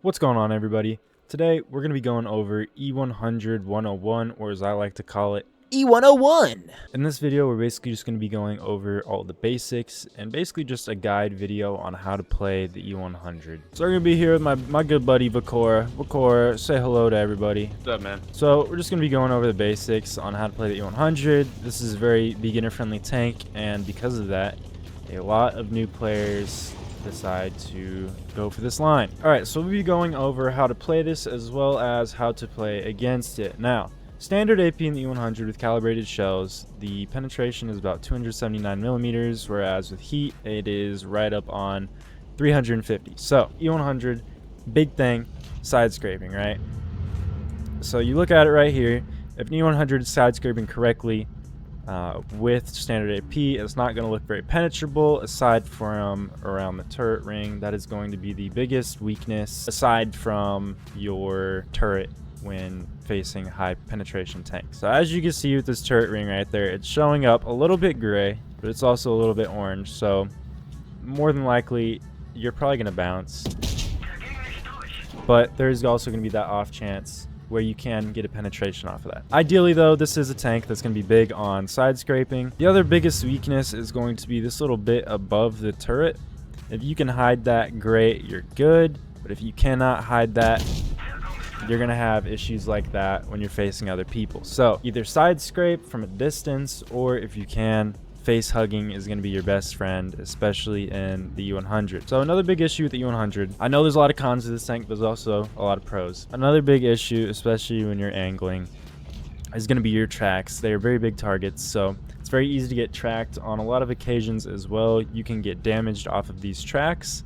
What's going on, everybody? Today we're going to be going over E100 101, or as I like to call it, E101. in this video we're basically just going to be going over all the basics and basically just a guide video on how to play the E100. So I'm going to be here with my good buddy Vakor. Vakor, say hello to everybody. What's up, man? So we're just going to be going over the basics on how to play the E100. This is a very beginner friendly tank, and because of that, a lot of new players decide to go for this line. Alright, so we'll be going over how to play this as well as how to play against it. Now, standard AP in the E100 with calibrated shells, the penetration is about 279 millimeters, whereas with heat it is right up on 350. So E100, big thing, side scraping, right? So you look at it right here. If an E100 is side scraping correctly, with standard AP, it's not going to look very penetrable aside from around the turret ring. That is going to be the biggest weakness aside from your turret when facing high penetration tanks. So as you can see with this turret ring right there, it's showing up a little bit gray, but it's also a little bit orange. So more than likely, you're probably going to bounce. But there's also going to be that off chance where you can get a penetration off of that. Ideally though, this is a tank that's going to be big on side scraping. The other biggest weakness is going to be this little bit above the turret. If you can hide that, great, you're good. But if you cannot hide that, you're going to have issues like that when you're facing other people. So either side scrape from a distance, or if you can, face hugging is going to be your best friend, especially in the U100. So another big issue with the U100, I know there's a lot of cons to this tank, but there's also a lot of pros. Another big issue, especially when you're angling, is going to be your tracks. They are very big targets, so it's very easy to get tracked on a lot of occasions as well. You can get damaged off of these tracks.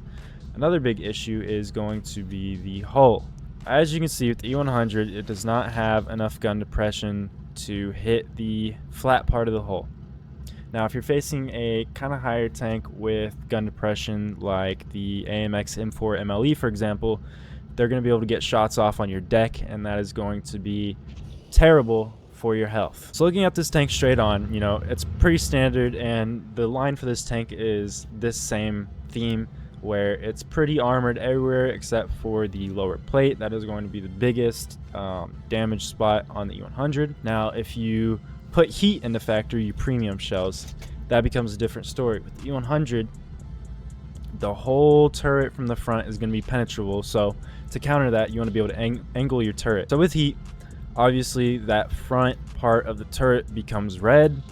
Another big issue is going to be the hull. As you can see with the E100, it does not have enough gun depression to hit the flat part of the hull. Now, if you're facing a kind of higher tank with gun depression like the AMX M4 MLE, for example, they're going to be able to get shots off on your deck, and that is going to be terrible for your health. So looking at this tank straight on, you know, it's pretty standard, and the line for this tank is this same theme where it's pretty armored everywhere except for the lower plate. That is going to be the biggest damage spot on the E100. Now, if you put heat into factory premium shells, that becomes a different story. With the E100, the whole turret from the front is going to be penetrable, so to counter that, you want to be able to angle your turret. So with heat, obviously that front part of the turret becomes red,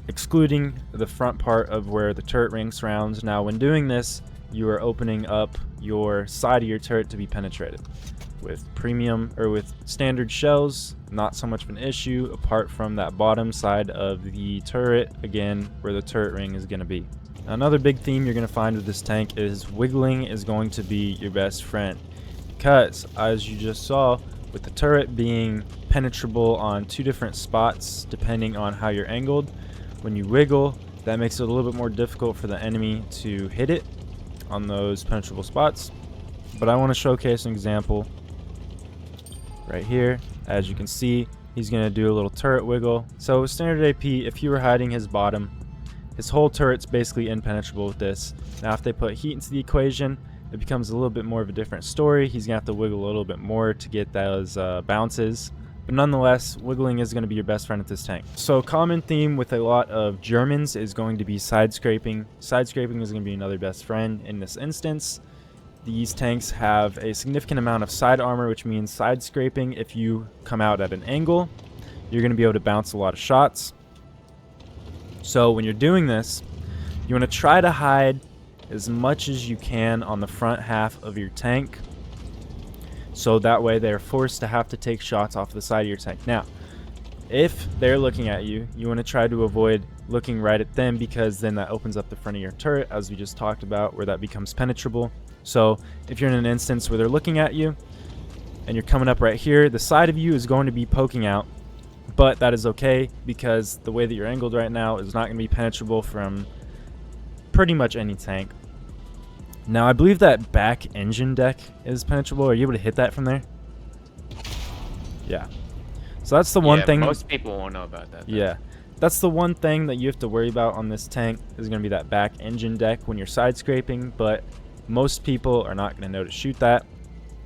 excluding the front part of where the turret ring surrounds. Now when doing this, you are opening up your side of your turret to be penetrated. With premium or with standard shells, not so much of an issue apart from that bottom side of the turret, again where the turret ring is going to be. Another big theme you're going to find with this tank is wiggling is going to be your best friend, because as you just saw, with the turret being penetrable on two different spots depending on how you're angled, when you wiggle, that makes it a little bit more difficult for the enemy to hit it on those penetrable spots. But I want to showcase an example right here. As you can see, he's going to do a little turret wiggle. So with standard AP, if you were hiding his bottom, his whole turret's basically impenetrable with this. Now if they put heat into the equation, it becomes a little bit more of a different story. He's going to have to wiggle a little bit more to get those bounces. But nonetheless, wiggling is going to be your best friend at this tank. So common theme with a lot of Germans is going to be side scraping. Side scraping is going to be another best friend in this instance. These tanks have a significant amount of side armor, which means side scraping, if you come out at an angle, you're going to be able to bounce a lot of shots. So when you're doing this, you want to try to hide as much as you can on the front half of your tank, so that way they're forced to have to take shots off the side of your tank. Now, if they're looking at you, you want to try to avoid looking right at them, because then that opens up the front of your turret, as we just talked about, where that becomes penetrable. So if you're in an instance where they're looking at you and you're coming up right here, the side of you is going to be poking out, but that is okay, because the way that you're angled right now is not going to be penetrable from pretty much any tank. Now I believe that back engine deck is penetrable. Are you able to hit that from there? Yeah. So that's the one thing. Most people won't know about that, though. Yeah. That's the one thing that you have to worry about on this tank, is going to be that back engine deck when you're side scraping, but most people are not going to know to shoot that.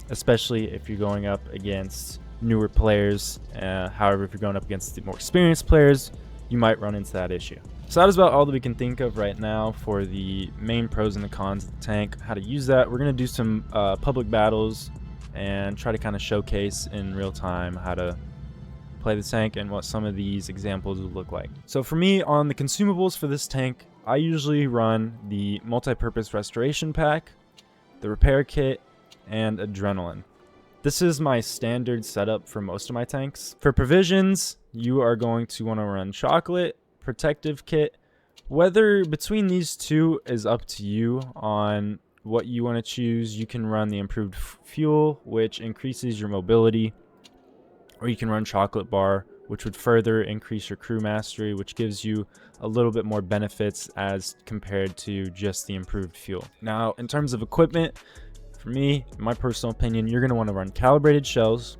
especially if you're going up against newer players. However, if you're going up against the more experienced players, you might run into that issue. So that is about all that we can think of right now for the main pros and the cons of the tank, how to use that. We're going to do some public battles and try to kind of showcase in real time how to play the tank and what some of these examples would look like. So for me, on the consumables for this tank, I usually run the multi-purpose restoration pack, the repair kit, and adrenaline. This is my standard setup for most of my tanks. For provisions, you are going to want to run chocolate, protective kit. Whether between these two is up to you on what you want to choose. You can run the improved fuel, which increases your mobility, or you can run chocolate bar, which would further increase your crew mastery, which gives you a little bit more benefits as compared to just the improved fuel. Now, in terms of equipment, for me, in my personal opinion, you're going to want to run calibrated shells.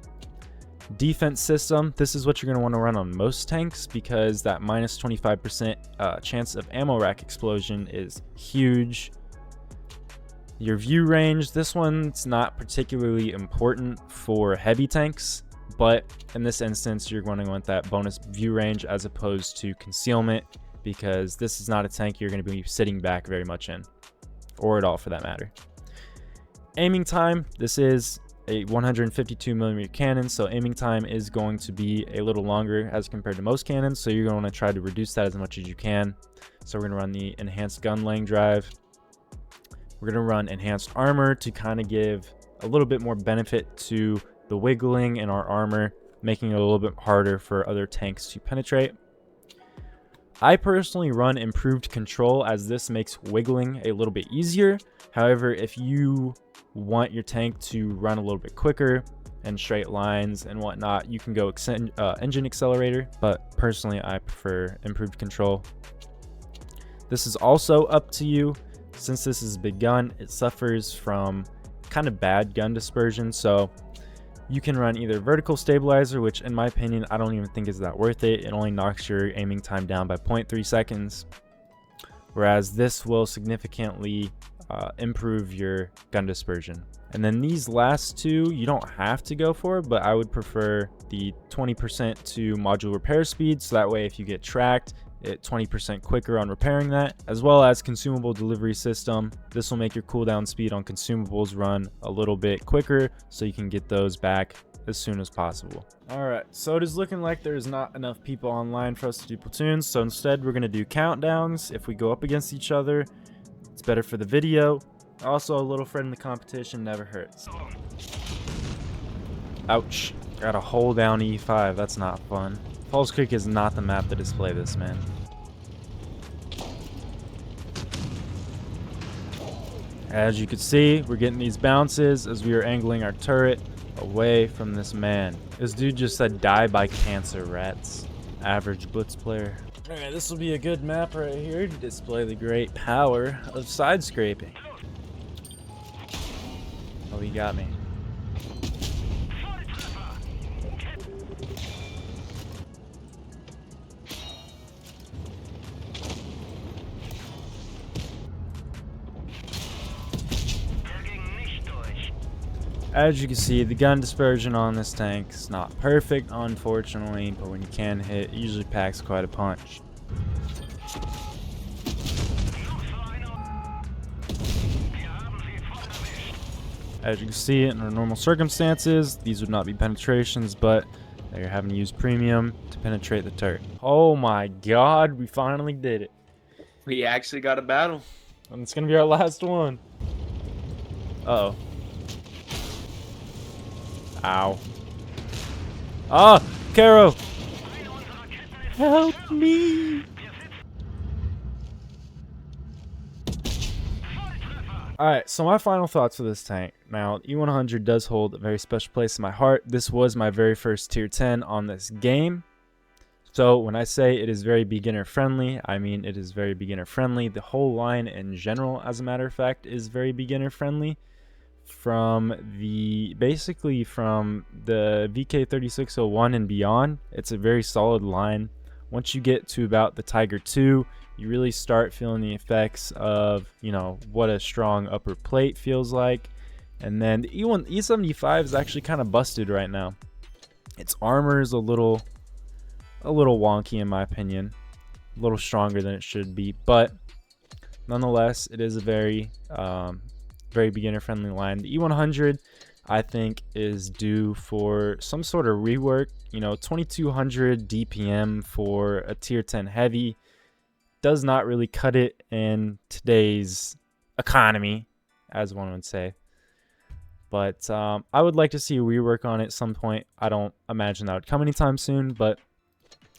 Defense system, this is what you're going to want to run on most tanks because that minus 25% chance of ammo rack explosion is huge. Your view range, this one's not particularly important for heavy tanks, but in this instance, you're going to want that bonus view range as opposed to concealment because this is not a tank you're going to be sitting back very much in, or at all for that matter. Aiming time, this is a 152mm cannon, so aiming time is going to be a little longer as compared to most cannons, so you're going to want to try to reduce that as much as you can. So we're going to run the enhanced gun laying drive. We're going to run enhanced armor to kind of give a little bit more benefit to the wiggling in our armor, making it a little bit harder for other tanks to penetrate. I personally run improved control as this makes wiggling a little bit easier. However, if you want your tank to run a little bit quicker and straight lines and whatnot, you can go engine accelerator, but personally I prefer improved control. This is also up to you. Since this is a big gun, it suffers from kind of bad gun dispersion, so you can run either vertical stabilizer, which in my opinion I don't even think is that worth it. It only knocks your aiming time down by 0.3 seconds, whereas this will significantly improve your gun dispersion. And then these last two you don't have to go for, but I would prefer the 20% to module repair speed, so that way if you get tracked, it's 20% quicker on repairing that, as well as consumable delivery system. This will make your cooldown speed on consumables run a little bit quicker, so you can get those back as soon as possible. Alright, so it is looking like there's not enough people online for us to do platoons, so instead we're going to do countdowns. If we go up against each other, it's better for the video. Also, a little friendly competition never hurts. Ouch. Gotta hold down E5. That's not fun. Falls Creek is not the map to display this, man. As you can see, we're getting these bounces as we are angling our turret away from this man. This dude just said die by cancer, rats. Average Blitz player. Alright, this will be a good map right here to display the great power of side scraping. Oh, he got me. As you can see, the gun dispersion on this tank is not perfect, unfortunately, but when you can hit, it usually packs quite a punch. As you can see, in our normal circumstances, these would not be penetrations, but you're having to use premium to penetrate the turret. Oh my god, we finally did it. We actually got a battle. And it's gonna be our last one. Uh-oh. Ow. Ah! Caro! Help me! Alright, so my final thoughts for this tank. Now, E100 does hold a very special place in my heart. This was my very first tier 10 on this game. So when I say it is very beginner friendly, I mean it is very beginner friendly. The whole line in general, as a matter of fact, is very beginner friendly. Basically from the VK3601 and beyond, it's a very solid line. Once you get to about the Tiger 2, you really start feeling the effects of, you know, what a strong upper plate feels like. And then the E75 is actually kind of busted right now. Its armor is a little wonky in my opinion, a little stronger than it should be, but nonetheless, it is a very beginner friendly line. The E100 I think is due for some sort of rework. 2200 DPM for a tier 10 heavy does not really cut it in today's economy, as one would say. But I would like to see a rework on it at some point. I don't imagine that would come anytime soon, but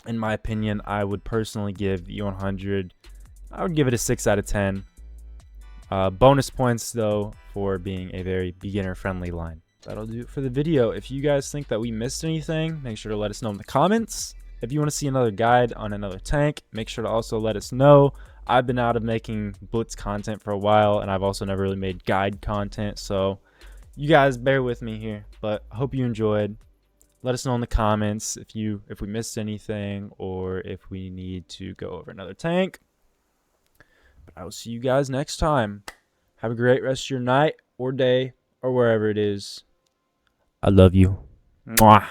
in my opinion, I would personally give E100, I would give it a 6 out of 10. Bonus points, though, for being a very beginner-friendly line. That'll do it for the video. If you guys think that we missed anything, make sure to let us know in the comments. If you want to see another guide on another tank, make sure to also let us know. I've been out of making Blitz content for a while, and I've also never really made guide content, so you guys bear with me here. But I hope you enjoyed. Let us know in the comments if we missed anything or if we need to go over another tank. But I will see you guys next time. Have a great rest of your night or day or wherever it is. I love you. Mwah.